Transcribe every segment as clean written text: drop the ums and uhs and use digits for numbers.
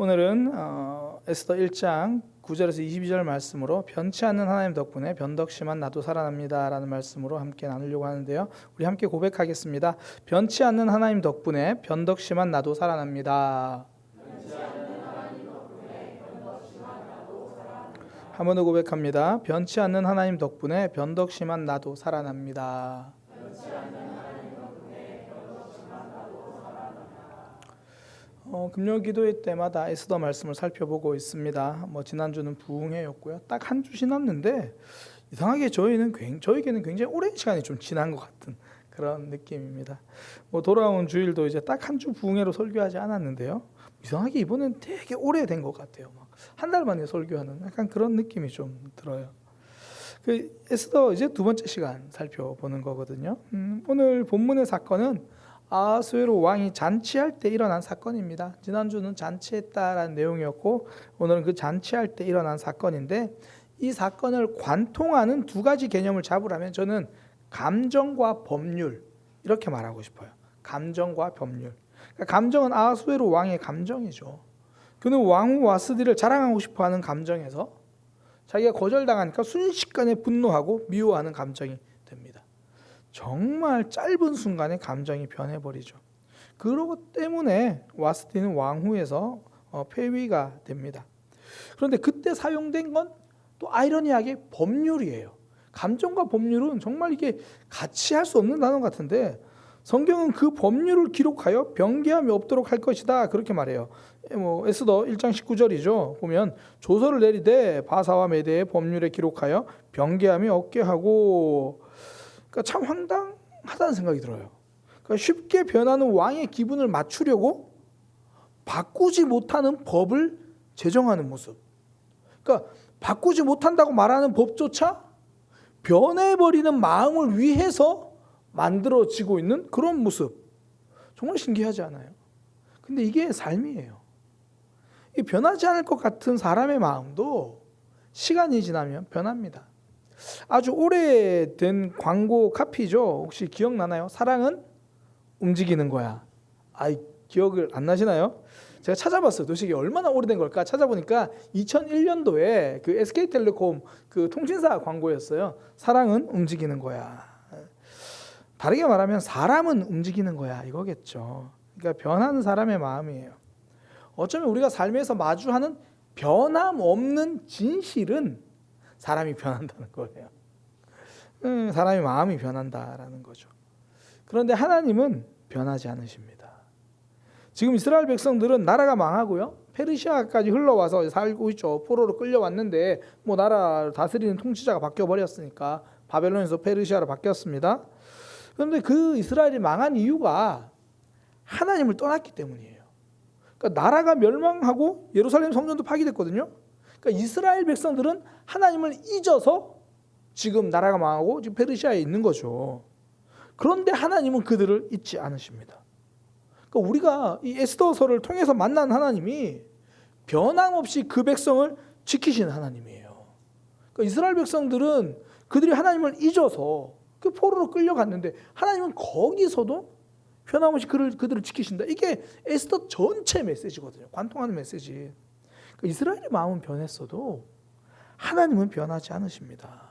오늘은 에스더 1장 9절에서 22절 말씀으로 변치 않는 하나님 덕분에 변덕심한 나도 살아납니다 라는 말씀으로 함께 나누려고 하는데요. 우리 함께 고백하겠습니다. 변치 않는 하나님 덕분에 변덕심한 나도 살아납니다. 한 번 더 고백합니다. 변치 않는 하나님 덕분에 변덕심한 나도 살아납니다. 금요 기도회 때마다 에스더 말씀을 살펴보고 있습니다. 지난주는 부흥회였고요. 딱 한 주 지났는데 이상하게 저에게는 굉장히 오랜 시간이 좀 지난 것 같은 그런 느낌입니다. 돌아온 주일도 이제 딱 한 주 부흥회로 설교하지 않았는데요. 이상하게 이번엔 되게 오래된 것 같아요. 한 달 만에 설교하는 약간 그런 느낌이 좀 들어요. 에스더 이제 두 번째 시간 살펴보는 거거든요. 오늘 본문의 사건은 아하수에로 왕이 잔치할 때 일어난 사건입니다. 지난주는 잔치했다라는 내용이었고 오늘은 그 잔치할 때 일어난 사건인데 이 사건을 관통하는 두 가지 개념을 잡으라면 저는 감정과 법률 이렇게 말하고 싶어요. 감정과 법률. 그러니까 감정은 아하수에로 왕의 감정이죠. 그는 왕후 와스디를 자랑하고 싶어하는 감정에서 자기가 거절당하니까 순식간에 분노하고 미워하는 감정이 됩니다. 정말 짧은 순간에 감정이 변해버리죠. 그러고 때문에 와스디는 왕후에서 폐위가 됩니다. 그런데 그때 사용된 건 또 아이러니하게 법률이에요. 감정과 법률은 정말 이게 같이 할 수 없는 단어 같은데 성경은 그 법률을 기록하여 변개함이 없도록 할 것이다 그렇게 말해요. 에스더 1장 19절이죠. 보면 조서를 내리되 바사와 메대의 법률에 기록하여 변개함이 없게 하고, 그러니까 참 황당하다는 생각이 들어요. 그러니까 쉽게 변하는 왕의 기분을 맞추려고 바꾸지 못하는 법을 제정하는 모습. 그러니까 바꾸지 못한다고 말하는 법조차 변해버리는 마음을 위해서 만들어지고 있는 그런 모습. 정말 신기하지 않아요? 근데 이게 삶이에요. 이 변하지 않을 것 같은 사람의 마음도 시간이 지나면 변합니다. 아주 오래된 광고 카피죠. 혹시 기억나나요? 사랑은 움직이는 거야. 기억을 안 나시나요? 제가 찾아봤어요. 도대체 이게 얼마나 오래된 걸까? 찾아보니까 2001년도에 그 SK텔레콤 그 통신사 광고였어요. 사랑은 움직이는 거야. 다르게 말하면 사람은 움직이는 거야 이거겠죠. 그러니까 변하는 사람의 마음이에요. 어쩌면 우리가 삶에서 마주하는 변함없는 진실은 사람이 변한다는 거예요. 사람의 마음이 변한다라는 거죠. 그런데 하나님은 변하지 않으십니다. 지금 이스라엘 백성들은 나라가 망하고요. 페르시아까지 흘러와서 살고 있죠. 포로로 끌려왔는데 나라를 다스리는 통치자가 바뀌어버렸으니까 바벨론에서 페르시아로 바뀌었습니다. 그런데 그 이스라엘이 망한 이유가 하나님을 떠났기 때문이에요. 그러니까 나라가 멸망하고 예루살렘 성전도 파괴됐거든요. 그러니까 이스라엘 백성들은 하나님을 잊어서 지금 나라가 망하고 지금 페르시아에 있는 거죠. 그런데 하나님은 그들을 잊지 않으십니다. 그러니까 우리가 이 에스더서를 통해서 만난 하나님이 변함없이 그 백성을 지키시는 하나님이에요. 그러니까 이스라엘 백성들은 그들이 하나님을 잊어서 그 포로로 끌려갔는데 하나님은 거기서도 변함없이 그들을 지키신다. 이게 에스더 전체 메시지거든요. 관통하는 메시지. 그러니까 이스라엘의 마음은 변했어도 하나님은 변하지 않으십니다.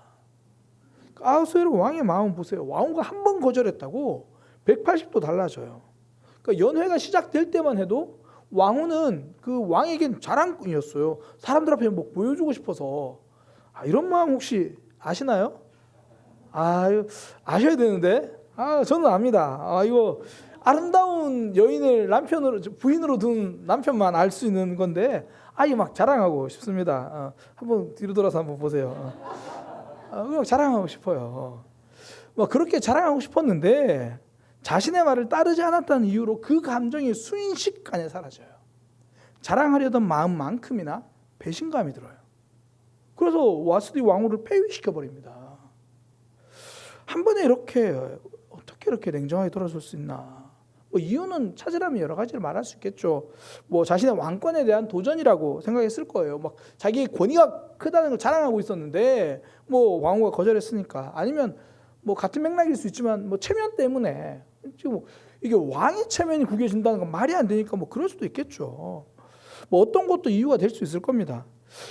아하수에로 왕의 마음 보세요. 왕후가 한 번 거절했다고 180도 달라져요. 그러니까 연회가 시작될 때만 해도 왕후는 그 왕에겐 자랑꾼이었어요. 사람들 앞에 보여주고 싶어서. 이런 마음 혹시 아시나요? 아셔야 되는데. 저는 압니다. 이거 아름다운 여인을 부인으로 둔 남편만 알 수 있는 건데 막 자랑하고 싶습니다. 한번 뒤로 돌아서 한번 보세요. 자랑하고 싶어요. 그렇게 자랑하고 싶었는데 자신의 말을 따르지 않았다는 이유로 그 감정이 순식간에 사라져요. 자랑하려던 마음만큼이나 배신감이 들어요. 그래서 와스디 왕후를 폐위시켜버립니다. 한 번에 어떻게 이렇게 냉정하게 돌아설 수 있나? 이유는 찾으라면 여러 가지를 말할 수 있겠죠. 자신의 왕권에 대한 도전이라고 생각했을 거예요. 자기의 권위가 크다는 걸 자랑하고 있었는데 왕후가 거절했으니까. 아니면 같은 맥락일 수 있지만 체면 때문에 지금 이게 왕의 체면이 구겨진다는 건 말이 안 되니까 그럴 수도 있겠죠. 뭐 어떤 것도 이유가 될 수 있을 겁니다.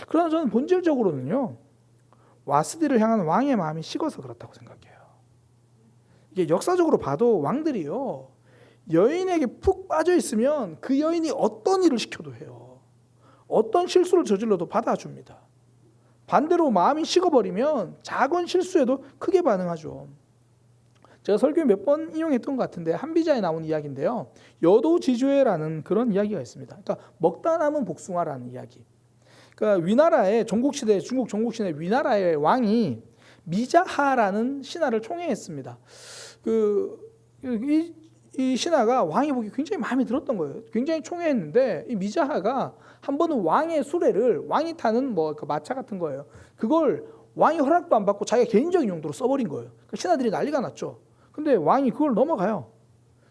그러나 저는 본질적으로는요, 와스디를 향한 왕의 마음이 식어서 그렇다고 생각해요. 이게 역사적으로 봐도 왕들이요, 여인에게 푹 빠져 있으면 그 여인이 어떤 일을 시켜도 해요. 어떤 실수를 저질러도 받아줍니다. 반대로 마음이 식어버리면 작은 실수에도 크게 반응하죠. 제가 설교에 몇 번 인용했던 것 같은데 한비자에 나온 이야기인데요. 여도지주회라는 그런 이야기가 있습니다. 그러니까 먹다 남은 복숭아라는 이야기. 그러니까 위나라의 전국시대, 중국 전국시대 위나라의 왕이 미자하라는 신하를 총애했습니다. 이 신하가 왕이 보기 굉장히 마음에 들었던 거예요. 굉장히 총애했는데 이 미자하가 한 번은 왕의 수레를, 왕이 타는 그 마차 같은 거예요. 그걸 왕이 허락도 안 받고 자기가 개인적인 용도로 써버린 거예요. 그러니까 신하들이 난리가 났죠. 근데 왕이 그걸 넘어가요.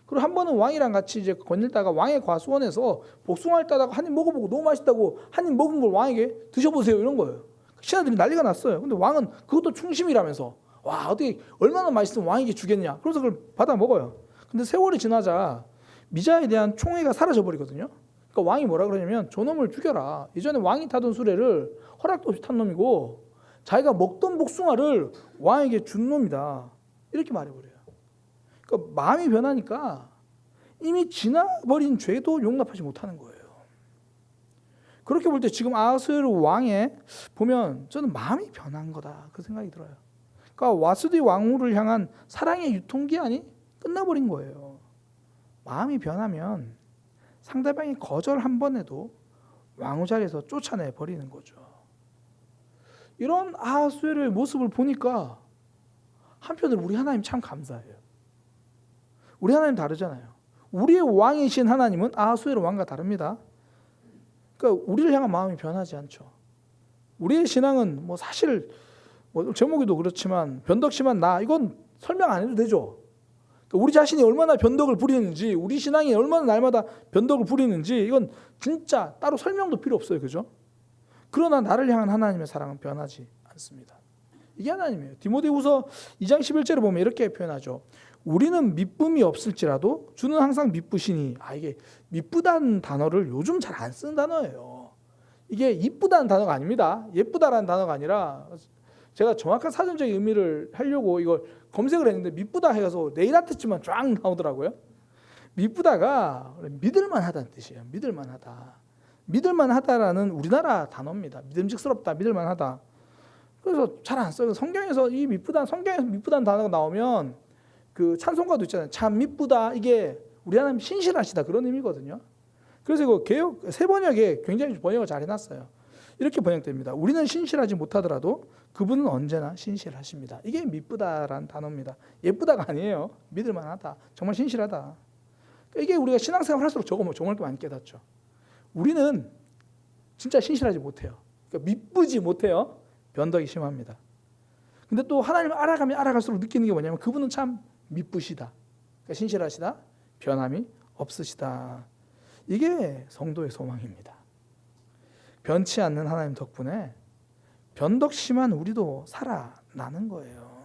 그리고 한 번은 왕이랑 같이 이제 거닐다가 왕의 과수원에서 복숭아를 따다가 한 입 먹어보고 너무 맛있다고 한 입 먹은 걸 왕에게 드셔보세요 이런 거예요. 신하들이 난리가 났어요. 근데 왕은 그것도 충심이라면서 와 어떻게 얼마나 맛있으면 왕에게 주겠냐. 그래서 그걸 받아 먹어요. 근데 세월이 지나자 미자에 대한 총애가 사라져 버리거든요. 그러니까 왕이 뭐라 그러냐면 저놈을 죽여라. 예전에 왕이 타던 수레를 허락도 없이 탄 놈이고 자기가 먹던 복숭아를 왕에게 준 놈이다. 이렇게 말해버려요. 그러니까 마음이 변하니까 이미 지나버린 죄도 용납하지 못하는 거예요. 그렇게 볼 때 지금 아하수에로 왕에 보면 저는 마음이 변한 거다 그 생각이 들어요. 그러니까 와스디 왕후를 향한 사랑의 유통기한이 끝나버린 거예요. 마음이 변하면 상대방이 거절 한 번 해도 왕후 자리에서 쫓아내 버리는 거죠. 이런 아하수에로의 모습을 보니까 한편으로 우리 하나님 참 감사해요. 우리 하나님 다르잖아요. 우리의 왕이신 하나님은 아하수에로 왕과 다릅니다. 그러니까 우리를 향한 마음이 변하지 않죠. 우리의 신앙은 사실 제목에도 그렇지만 변덕심한 나 이건 설명 안 해도 되죠. 그러니까 우리 자신이 얼마나 변덕을 부리는지, 우리 신앙이 얼마나 날마다 변덕을 부리는지 이건 진짜 따로 설명도 필요 없어요. 그죠? 그러나 나를 향한 하나님의 사랑은 변하지 않습니다. 이게 하나님이에요. 디모데후서 2장 11절에 보면 이렇게 표현하죠. 우리는 미쁨이 없을지라도 주는 항상 미쁘시니. 이게 미쁘다는 단어를 요즘 잘 안 쓰는 단어예요. 이게 이쁘다는 단어가 아닙니다. 예쁘다라는 단어가 아니라 제가 정확한 사전적인 의미를 하려고 이걸 검색을 했는데 미쁘다 해서 네일 아트집만 쫙 나오더라고요. 미쁘다가 믿을만하다는 뜻이에요. 믿을만하다. 믿을만하다라는 우리나라 단어입니다. 믿음직스럽다, 믿을만하다. 그래서 잘 안 써요. 성경에서 성경에서 미쁘다는 단어가 나오면 그 찬송가도 있잖아요. 참 미쁘다. 이게 우리 하나님 신실하시다 그런 의미거든요. 그래서 이거 개역 새 번역에 굉장히 번역을 잘 해놨어요. 이렇게 번역됩니다. 우리는 신실하지 못하더라도 그분은 언제나 신실하십니다. 이게 미쁘다라는 단어입니다. 예쁘다가 아니에요. 믿을만하다. 정말 신실하다. 이게 우리가 신앙생활 할수록 정말 많이 깨닫죠. 우리는 진짜 신실하지 못해요. 그러니까 미쁘지 못해요. 변덕이 심합니다. 근데 또 하나님을 알아가면 알아갈수록 느끼는 게 뭐냐면 그분은 참 미쁘시다. 그러니까 신실하시다. 변함이 없으시다. 이게 성도의 소망입니다. 변치 않는 하나님 덕분에 변덕 심한 우리도 살아나는 거예요.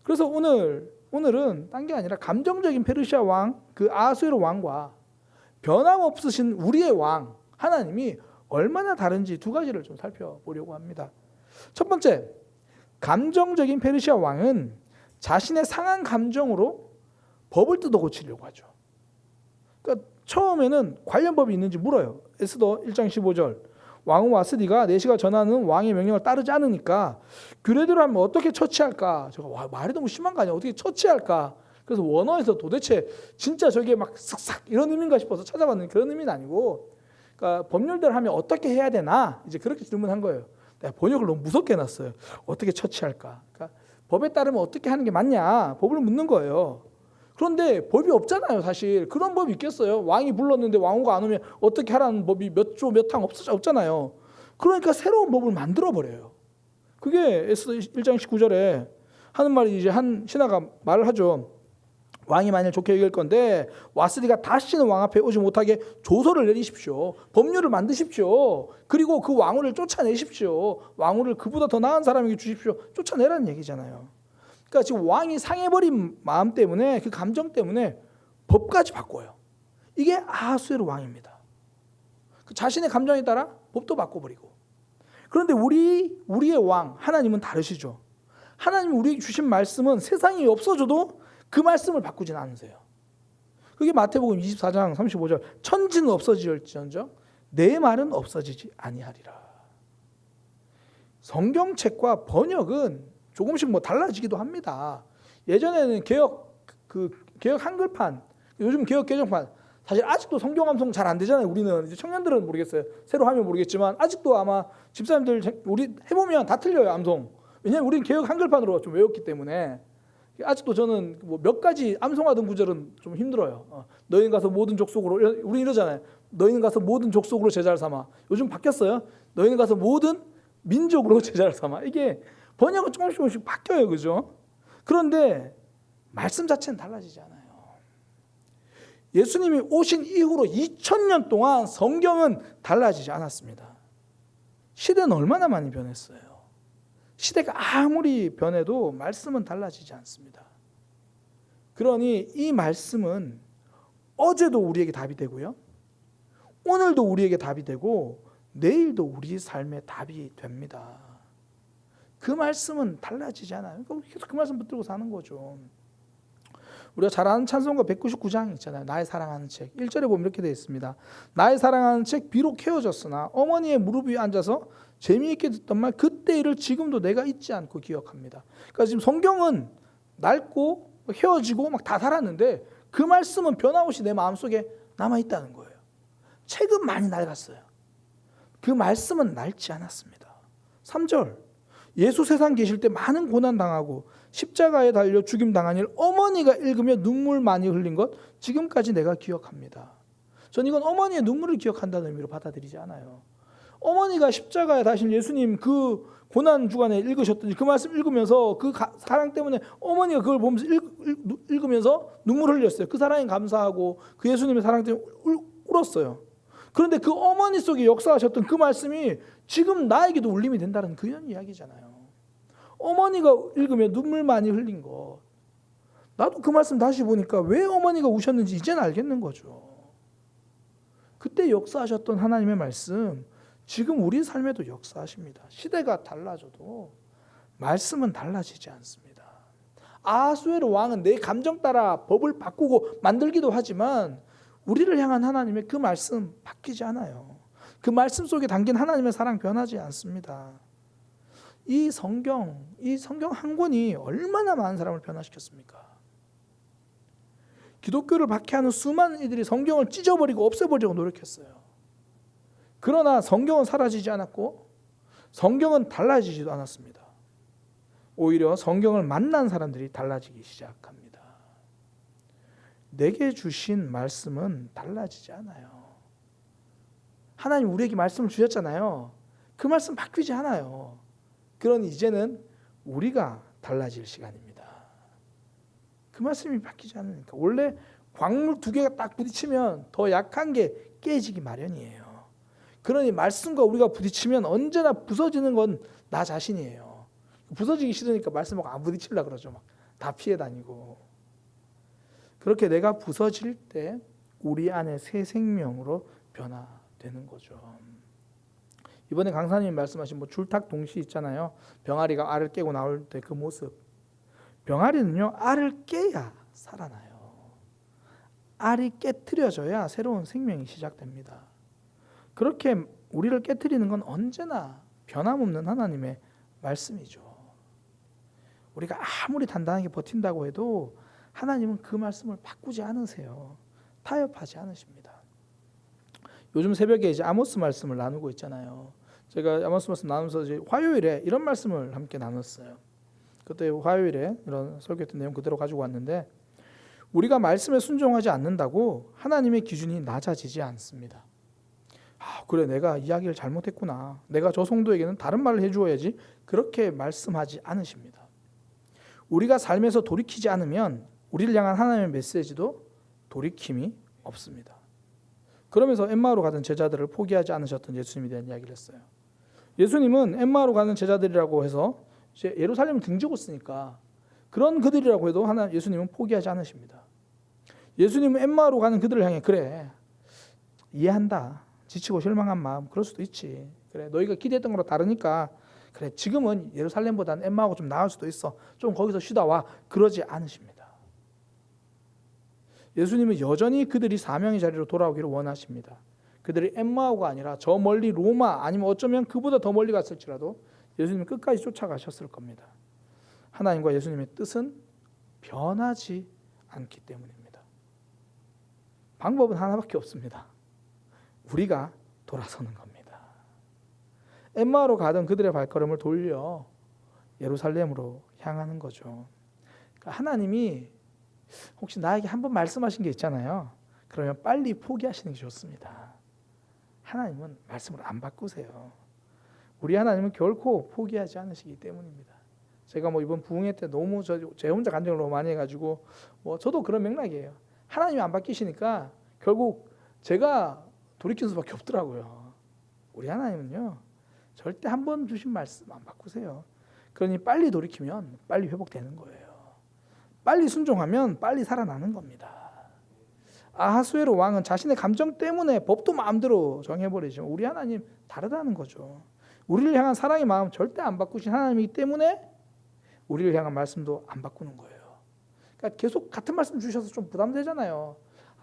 그래서 오늘은 딴 게 아니라 감정적인 페르시아 왕, 그 아하수에로 왕과 변함없으신 우리의 왕 하나님이 얼마나 다른지 두 가지를 좀 살펴보려고 합니다. 첫 번째, 감정적인 페르시아 왕은 자신의 상한 감정으로 법을 뜯어 고치려고 하죠. 그러니까 처음에는 관련 법이 있는지 물어요. 에스더 1장 15절. 왕은 와스디가 내시가 전하는 왕의 명령을 따르지 않으니까 규례대로 하면 어떻게 처치할까? 제가 말이 너무 심한 거 아니야? 어떻게 처치할까? 그래서 원어에서 도대체 진짜 저게 막 쓱싹 이런 의미인가 싶어서 찾아봤는데 그런 의미는 아니고, 그러니까 법률대로 하면 어떻게 해야 되나? 이제 그렇게 질문한 거예요. 내가 번역을 너무 무섭게 해놨어요. 어떻게 처치할까? 그러니까 법에 따르면 어떻게 하는 게 맞냐? 법을 묻는 거예요. 그런데 법이 없잖아요, 사실. 그런 법이 있겠어요? 왕이 불렀는데 왕후가 안 오면 어떻게 하라는 법이 몇 조 몇 항 없잖아요. 그러니까 새로운 법을 만들어버려요. 그게 에스더 1장 19절에 하는 말이 이제 한 신하가 말을 하죠. 왕이 만일 좋게 여길 건데 와스디가 다시는 왕 앞에 오지 못하게 조서를 내리십시오. 법률을 만드십시오. 그리고 그 왕후를 쫓아내십시오. 왕후를 그보다 더 나은 사람에게 주십시오. 쫓아내라는 얘기잖아요. 그러니까 지금 왕이 상해버린 마음 때문에, 그 감정 때문에 법까지 바꿔요. 이게 아하수에로 왕입니다. 그 자신의 감정에 따라 법도 바꿔버리고. 그런데 우리의 왕 하나님은 다르시죠. 하나님이 우리에게 주신 말씀은 세상이 없어져도 그 말씀을 바꾸진 않으세요. 그게 마태복음 24장 35절 천지는 없어질지언정 내 말은 없어지지 아니하리라. 성경책과 번역은 조금씩 뭐 달라지기도 합니다. 예전에는 개역 한글판, 요즘 개역 개정판, 사실 아직도 성경 암송 잘 안 되잖아요. 우리는 이제 청년들은 모르겠어요. 새로 하면 모르겠지만 아직도 아마 집사님들 우리 해보면 다 틀려요, 암송. 왜냐하면 우리는 개역 한글판으로 좀 외웠기 때문에 아직도 저는 뭐 몇 가지 암송하던 구절은 좀 힘들어요. 너희는 가서 모든 족속으로, 우리 이러잖아요. 너희는 가서 모든 족속으로 제자를 삼아. 요즘 바뀌었어요. 너희는 가서 모든 민족으로 제자를 삼아. 이게 번역은 조금씩 바뀌어요, 그죠? 그런데 말씀 자체는 달라지지 않아요. 예수님이 오신 이후로 2000년 동안 성경은 달라지지 않았습니다. 시대는 얼마나 많이 변했어요. 시대가 아무리 변해도 말씀은 달라지지 않습니다. 그러니 이 말씀은 어제도 우리에게 답이 되고요, 오늘도 우리에게 답이 되고 내일도 우리 삶의 답이 됩니다. 그 말씀은 달라지지 않아요. 계속 그 말씀 붙들고 사는 거죠. 우리가 잘 아는 찬송가 199장 있잖아요. 나의 사랑하는 책 1절에 보면 이렇게 되어 있습니다. 나의 사랑하는 책 비록 헤어졌으나 어머니의 무릎 위에 앉아서 재미있게 듣던 말 그때 일을 지금도 내가 잊지 않고 기억합니다. 그러니까 지금 성경은 낡고 헤어지고 막 다 살았는데 그 말씀은 변함없이 내 마음속에 남아있다는 거예요. 책은 많이 낡았어요. 그 말씀은 낡지 않았습니다. 3절 예수 세상 계실 때 많은 고난 당하고 십자가에 달려 죽임 당한 일 어머니가 읽으며 눈물 많이 흘린 것 지금까지 내가 기억합니다. 전 이건 어머니의 눈물을 기억한다는 의미로 받아들이지 않아요. 어머니가 십자가에 다신 예수님 그 고난 주간에 읽으셨더니 그 말씀 읽으면서 그 사랑 때문에 어머니가 그걸 보면서 읽으면서 눈물 흘렸어요. 그 사랑에 감사하고 그 예수님의 사랑 때문에 울었어요. 그런데 그 어머니 속에 역사하셨던 그 말씀이 지금 나에게도 울림이 된다는 그런 이야기잖아요. 어머니가 읽으면 눈물 많이 흘린 것. 나도 그 말씀 다시 보니까 왜 어머니가 우셨는지 이제는 알겠는 거죠. 그때 역사하셨던 하나님의 말씀 지금 우리 삶에도 역사하십니다. 시대가 달라져도 말씀은 달라지지 않습니다. 아하수에로 왕은 내 감정 따라 법을 바꾸고 만들기도 하지만 우리를 향한 하나님의 그 말씀 바뀌지 않아요. 그 말씀 속에 담긴 하나님의 사랑 변하지 않습니다. 이 성경 한 권이 얼마나 많은 사람을 변화시켰습니까? 기독교를 박해하는 수많은 이들이 성경을 찢어버리고 없애버리려고 노력했어요. 그러나 성경은 사라지지 않았고 성경은 달라지지도 않았습니다. 오히려 성경을 만난 사람들이 달라지기 시작합니다. 내게 주신 말씀은 달라지지 않아요. 하나님 우리에게 말씀을 주셨잖아요. 그 말씀 바뀌지 않아요. 그러니 이제는 우리가 달라질 시간입니다. 그 말씀이 바뀌지 않으니까. 원래 광물 두 개가 딱 부딪히면 더 약한 게 깨지기 마련이에요. 그러니 말씀과 우리가 부딪히면 언제나 부서지는 건 나 자신이에요. 부서지기 싫으니까 말씀하고 안 부딪히려고 그러죠. 막 다 피해 다니고. 그렇게 내가 부서질 때 우리 안에 새 생명으로 변화되는 거죠. 이번에 강사님이 말씀하신 줄탁 동시 있잖아요. 병아리가 알을 깨고 나올 때 그 모습. 병아리는요, 알을 깨야 살아나요. 알이 깨트려져야 새로운 생명이 시작됩니다. 그렇게 우리를 깨트리는 건 언제나 변함없는 하나님의 말씀이죠. 우리가 아무리 단단하게 버틴다고 해도 하나님은 그 말씀을 바꾸지 않으세요. 타협하지 않으십니다. 요즘 새벽에 이제 아모스 말씀을 나누고 있잖아요. 제가 아모스 말씀 나누면서 이제 화요일에 이런 말씀을 함께 나눴어요. 그때 화요일에 이런 설교했던 내용 그대로 가지고 왔는데 우리가 말씀에 순종하지 않는다고 하나님의 기준이 낮아지지 않습니다. 그래 내가 이야기를 잘못했구나. 내가 저 성도에게는 다른 말을 해주어야지. 그렇게 말씀하지 않으십니다. 우리가 삶에서 돌이키지 않으면 우리를 향한 하나님의 메시지도 돌이킴이 없습니다. 그러면서 엠마오로 가던 제자들을 포기하지 않으셨던 예수님에 대한 이야기를 했어요. 예수님은 엠마오로 가는 제자들이라고 해서 이제 예루살렘을 등지고 있으니까 그런 그들이라고 해도 예수님은 포기하지 않으십니다. 예수님은 엠마오로 가는 그들을 향해 그래 이해한다. 지치고 실망한 마음 그럴 수도 있지. 그래 너희가 기대했던 거랑 다르니까 그래 지금은 예루살렘보다는 엠마오가 좀 나을 수도 있어. 좀 거기서 쉬다 와. 그러지 않으십니다. 예수님은 여전히 그들이 사명의 자리로 돌아오기를 원하십니다. 그들이 엠마오가 아니라 저 멀리 로마 아니면 어쩌면 그보다 더 멀리 갔을지라도 예수님은 끝까지 쫓아가셨을 겁니다. 하나님과 예수님의 뜻은 변하지 않기 때문입니다. 방법은 하나밖에 없습니다. 우리가 돌아서는 겁니다. 엠마오로 가던 그들의 발걸음을 돌려 예루살렘으로 향하는 거죠. 그러니까 하나님이 혹시 나에게 한번 말씀하신 게 있잖아요. 그러면 빨리 포기하시는 게 좋습니다. 하나님은 말씀을 안 바꾸세요. 우리 하나님은 결코 포기하지 않으시기 때문입니다. 제가 이번 부흥회 때 너무 제 혼자 간증을 너무 많이 해가지고 저도 그런 맥락이에요. 하나님이 안 바뀌시니까 결국 제가 돌이킬 수밖에 없더라고요. 우리 하나님은요 절대 한 번 주신 말씀 안 바꾸세요. 그러니 빨리 돌이키면 빨리 회복되는 거예요. 빨리 순종하면 빨리 살아나는 겁니다. 아하수에로 왕은 자신의 감정 때문에 법도 마음대로 정해버리죠. 우리 하나님 다르다는 거죠. 우리를 향한 사랑의 마음 절대 안 바꾸신 하나님이기 때문에 우리를 향한 말씀도 안 바꾸는 거예요. 그러니까 계속 같은 말씀 주셔서 좀 부담되잖아요.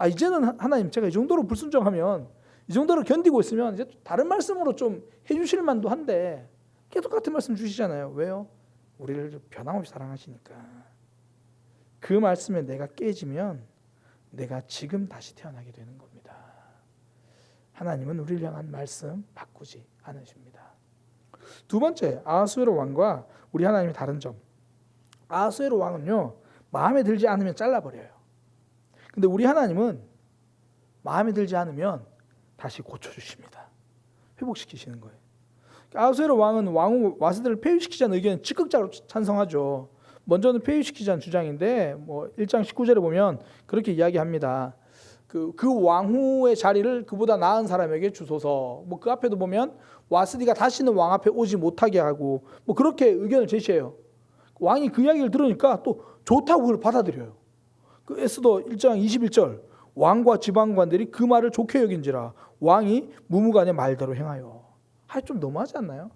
이제는 하나님 제가 이 정도로 불순종하면 이 정도로 견디고 있으면 이제 다른 말씀으로 좀 해주실 만도 한데 계속 같은 말씀 주시잖아요. 왜요? 우리를 변함없이 사랑하시니까. 그 말씀에 내가 깨지면 내가 지금 다시 태어나게 되는 겁니다. 하나님은 우리를 향한 말씀 바꾸지 않으십니다. 두 번째, 아하수에로 왕과 우리 하나님의 다른 점. 아하수에로 왕은요 마음에 들지 않으면 잘라버려요. 근데 우리 하나님은 마음에 들지 않으면 다시 고쳐주십니다. 회복시키시는 거예요. 아하수에로 왕은 왕후 와스들을 폐위시키자는 의견을 적극적으로 찬성하죠. 먼저는 폐위시키자는 주장인데 1장 19절에 보면 그렇게 이야기합니다. 그 왕후의 자리를 그보다 나은 사람에게 주소서. 그 앞에도 보면 와스디가 다시는 왕 앞에 오지 못하게 하고 그렇게 의견을 제시해요. 왕이 그 이야기를 들으니까 또 좋다고 그걸 받아들여요. 그 에스더 1장 21절 왕과 지방관들이 그 말을 좋게 여긴지라 왕이 무무간의 말대로 행하여. 좀 너무하지 않나요?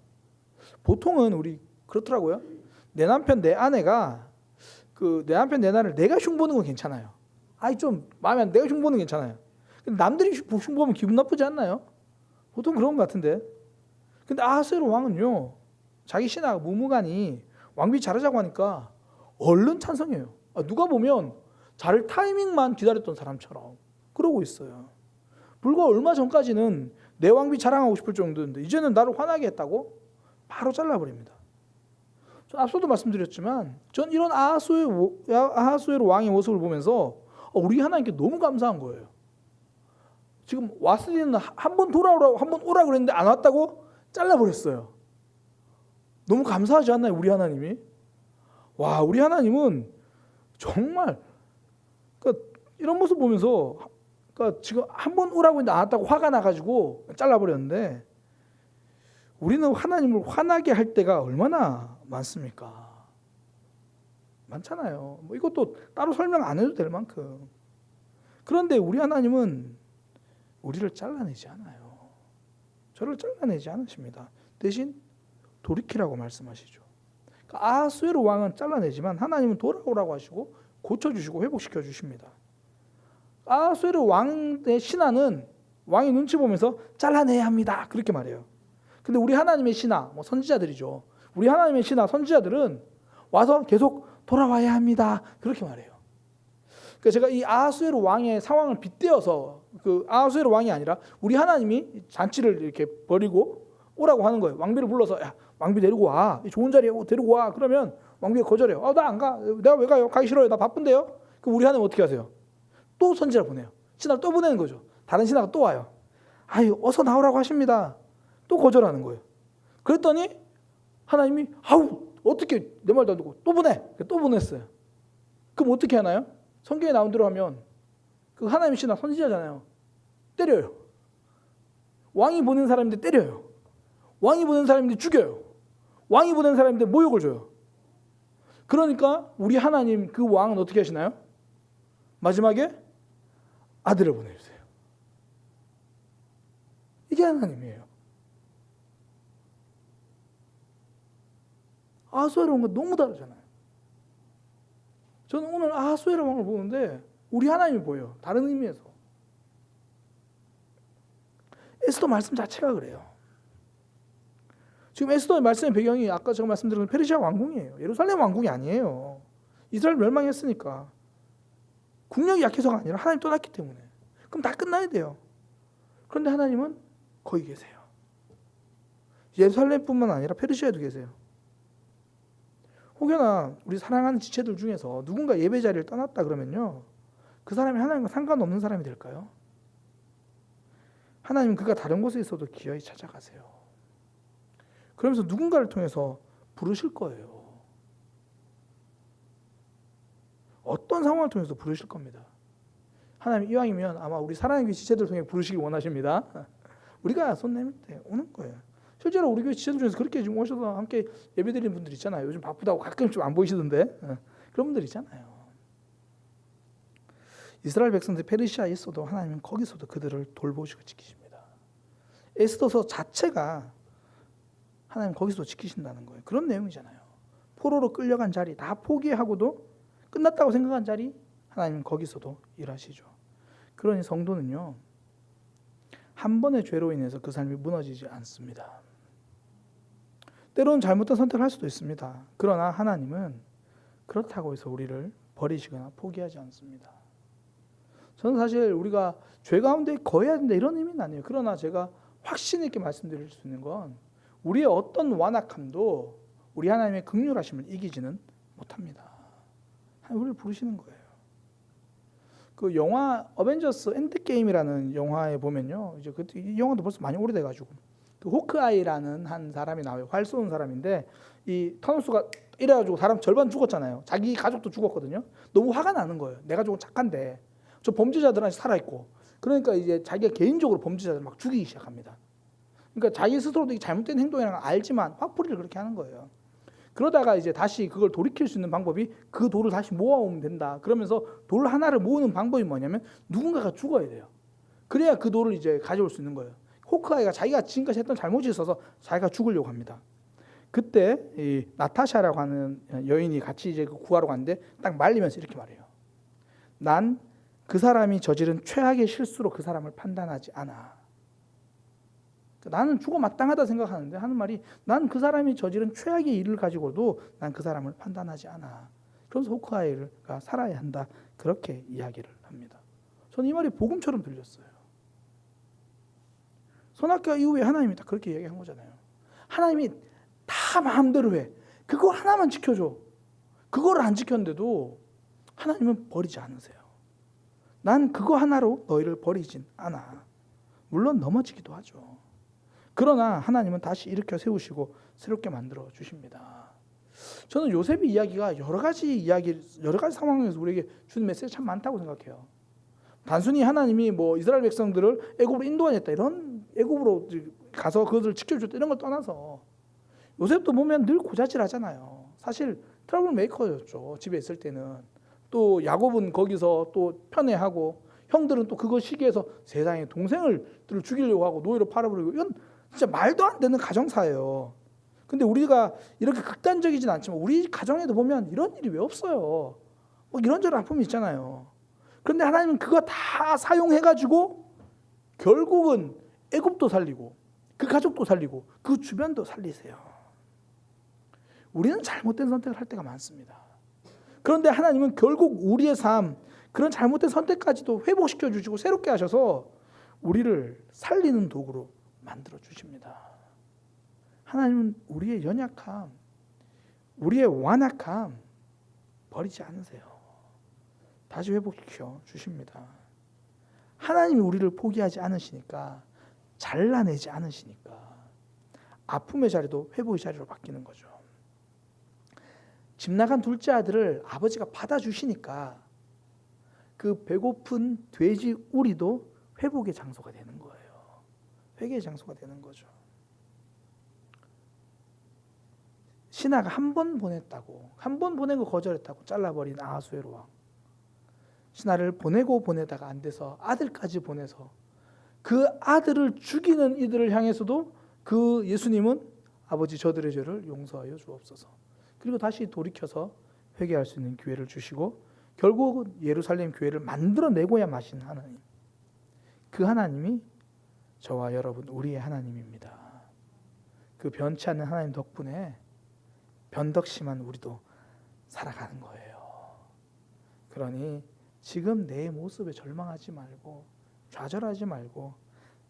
보통은 우리 그렇더라고요. 내 남편 내 아내가 내 남편 내 아내를 내가 흉보는 건 괜찮아요. 좀 마음에 안 내가 흉보는 건 괜찮아요. 근데 남들이 흉보면 기분 나쁘지 않나요? 보통 그런 것 같은데. 근데 아하수에로 왕은요 자기 신하가 무무간이 왕비 자르자고 하니까 얼른 찬성해요. 누가 보면 자를 타이밍만 기다렸던 사람처럼 그러고 있어요. 불과 얼마 전까지는 내 왕비 자랑하고 싶을 정도인데 이제는 나를 화나게 했다고 바로 잘라버립니다. 앞서도 말씀드렸지만 전 이런 아하수에로 왕의 모습을 보면서 우리 하나님께 너무 감사한 거예요. 지금 와스디는 한 번 돌아오라고 한 번 오라고 그랬는데 안 왔다고 잘라버렸어요. 너무 감사하지 않나요? 우리 하나님이. 우리 하나님은 정말 이런 모습 보면서 지금 한 번 오라고 했는데 안 왔다고 화가 나가지고 잘라버렸는데 우리는 하나님을 화나게 할 때가 얼마나 많습니까? 많잖아요. 이것도 따로 설명 안 해도 될 만큼. 그런데 우리 하나님은 우리를 잘라내지 않아요. 저를 잘라내지 않으십니다. 대신 돌이키라고 말씀하시죠. 아하수에로 왕은 잘라내지만 하나님은 돌아오라고 하시고 고쳐주시고 회복시켜 주십니다. 아하수에로 왕의 신하는 왕이 눈치 보면서 잘라내야 합니다. 그렇게 말해요. 근데 우리 하나님의 신하, 선지자들이죠. 우리 하나님의 신하, 선지자들은 와서 계속 돌아와야 합니다. 그렇게 말해요. 그러니까 제가 이 아하수에로 왕의 상황을 빗대어서 아하수에로 왕이 아니라 우리 하나님이 잔치를 이렇게 벌이고 오라고 하는 거예요. 왕비를 불러서 야, 왕비 데리고 와. 좋은 자리에 데리고 와. 그러면 왕비가 거절해요. 나 안 가. 내가 왜 가요? 가기 싫어요. 나 바쁜데요. 그럼 우리 하나님 어떻게 하세요? 또 선지자를 보내요. 신하를 또 보내는 거죠. 다른 신하가 또 와요. 어서 나오라고 하십니다. 또 거절하는 거예요. 그랬더니 하나님이 어떻게 내 말도 안 듣고 또 보내. 또 보냈어요. 그럼 어떻게 하나요? 성경에 나온 대로 하면 그 하나님의 신하 선지자잖아요. 때려요. 왕이 보낸 사람인데 때려요. 왕이 보낸 사람인데 죽여요. 왕이 보낸 사람인데 모욕을 줘요. 그러니까 우리 하나님 그 왕은 어떻게 하시나요? 마지막에 아들을 보내주세요. 그게 하나님이에요. 아하수에로 온 건 너무 다르잖아요. 저는 오늘 아하수에로 왕을 보는데 우리 하나님이 보여요. 다른 의미에서. 에스더 말씀 자체가 그래요. 지금 에스더의 말씀의 배경이 아까 제가 말씀드린 페르시아 왕궁이에요. 예루살렘 왕궁이 아니에요. 이스라엘 멸망했으니까. 국력이 약해서가 아니라 하나님 떠났기 때문에. 그럼 다 끝나야 돼요. 그런데 하나님은 거기 계세요. 예루살렘뿐만 아니라 페르시아에도 계세요. 혹여나 우리 사랑하는 지체들 중에서 누군가 예배 자리를 떠났다 그러면요, 그 사람이 하나님과 상관없는 사람이 될까요? 하나님은 그가 다른 곳에 있어도 기어이 찾아가세요. 그러면서 누군가를 통해서 부르실 거예요. 어떤 상황을 통해서 부르실 겁니다. 하나님 이왕이면 아마 우리 사랑하는 교회 지체들 통해 부르시길 원하십니다. 우리가 손 내밀 때 오는 거예요. 실제로 우리 교회 지체들 중에서 그렇게 지금 오셔서 함께 예배드리는 분들 있잖아요. 요즘 바쁘다고 가끔 좀 안 보이시던데 그런 분들 있잖아요. 이스라엘 백성들이 페르시아에 있어도 하나님은 거기서도 그들을 돌보시고 지키십니다. 에스더서 자체가 하나님 거기서 지키신다는 거예요. 그런 내용이잖아요. 포로로 끌려간 자리 다 포기하고도 끝났다고 생각한 자리 하나님은 거기서도 일하시죠. 그러니 성도는요, 한 번의 죄로 인해서 그 삶이 무너지지 않습니다. 때로는 잘못된 선택을 할 수도 있습니다. 그러나 하나님은 그렇다고 해서 우리를 버리시거나 포기하지 않습니다. 저는 사실 우리가 죄 가운데 거해야 된다 이런 의미는 아니에요. 그러나 제가 확신 있게 말씀드릴 수 있는 건 우리의 어떤 완악함도 우리 하나님의 긍휼하심을 이기지는 못합니다. 우리를 부르시는 거예요. 그 영화 어벤져스 엔드게임이라는 영화에 보면요, 이제 이 영화도 벌써 많이 오래돼가지고 그 호크아이라는 한 사람이 나와요. 활 쏘는 사람인데 이 타노스가 이래가지고 사람 절반 죽었잖아요. 자기 가족도 죽었거든요. 너무 화가 나는 거예요. 내 가족은 착한데 저 범죄자들한테 살아있고. 그러니까 이제 자기가 개인적으로 범죄자들 막 죽이기 시작합니다. 그러니까 자기 스스로도 잘못된 행동이라는 걸 알지만 화풀이를 그렇게 하는 거예요. 그러다가 이제 다시 그걸 돌이킬 수 있는 방법이 그 돌을 다시 모아오면 된다. 그러면서 돌 하나를 모으는 방법이 뭐냐면 누군가가 죽어야 돼요. 그래야 그 돌을 이제 가져올 수 있는 거예요. 호크아이가 자기가 지금까지 했던 잘못이 있어서 자기가 죽으려고 합니다. 그때 이 나타샤라고 하는 여인이 같이 이제 구하러 갔는데 딱 말리면서 이렇게 말해요. 난 그 사람이 저지른 최악의 실수로 그 사람을 판단하지 않아. 나는 죽어 마땅하다 생각하는데 하는 말이 난 그 사람이 저지른 최악의 일을 가지고도 난 그 사람을 판단하지 않아. 그래서 호크아이가 살아야 한다. 그렇게 이야기를 합니다. 저는 이 말이 복음처럼 들렸어요. 선악과 이후에 하나님이 다 그렇게 이야기한 거잖아요. 하나님이 다 마음대로 해. 그거 하나만 지켜줘. 그거를 안 지켰는데도 하나님은 버리지 않으세요. 난 그거 하나로 너희를 버리진 않아. 물론 넘어지기도 하죠. 그러나 하나님은 다시 일으켜 세우시고 새롭게 만들어 주십니다. 저는 요셉의 이야기가 여러 가지 상황에서 우리에게 주는 메시지가 참 많다고 생각해요. 단순히 하나님이 뭐 이스라엘 백성들을 애굽으로 인도하냈다 이런 애굽으로 가서 그것을 지켜줬다 이런 걸 떠나서 요셉도 보면 늘 고자질하잖아요. 사실 트러블 메이커였죠. 집에 있을 때는. 또 야곱은 거기서 또 편애하고 형들은 또 그거 시기해서 세상에 동생을 죽이려고 하고 노예로 팔아버리고 이건 진짜 말도 안 되는 가정사예요. 근데 우리가 이렇게 극단적이진 않지만 우리 가정에도 보면 이런 일이 왜 없어요. 뭐 이런저런 아픔이 있잖아요. 그런데 하나님은 그거 다 사용해가지고 결국은 애굽도 살리고 그 가족도 살리고 그 주변도 살리세요. 우리는 잘못된 선택을 할 때가 많습니다. 그런데 하나님은 결국 우리의 삶, 그런 잘못된 선택까지도 회복시켜 주시고 새롭게 하셔서 우리를 살리는 도구로 만들어 주십니다. 하나님은 우리의 연약함, 우리의 완악함 버리지 않으세요. 다시 회복시켜 주십니다. 하나님이 우리를 포기하지 않으시니까, 잘라내지 않으시니까 아픔의 자리도 회복의 자리로 바뀌는 거죠. 집 나간 둘째 아들을 아버지가 받아주시니까 그 배고픈 돼지 우리도 회복의 장소가 되는 거예요. 회개의 장소가 되는 거죠. 신하가 한 번 보냈다고, 한 번 보낸 거 거절했다고 잘라버린 아하수에로 왕. 신하를 보내고 보내다가 안 돼서 아들까지 보내서 그 아들을 죽이는 이들을 향해서도 그 예수님은 아버지 저들의 죄를 용서하여 주옵소서. 그리고 다시 돌이켜서 회개할 수 있는 기회를 주시고 결국은 예루살렘 교회를 만들어내고야 마신 하나님. 그 하나님이 저와 여러분 우리의 하나님입니다. 그 변치 않는 하나님 덕분에 변덕심한 우리도 살아가는 거예요. 그러니 지금 내 모습에 절망하지 말고 좌절하지 말고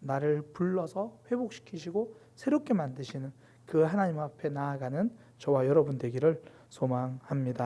나를 불러서 회복시키시고 새롭게 만드시는 그 하나님 앞에 나아가는 저와 여러분 되기를 소망합니다.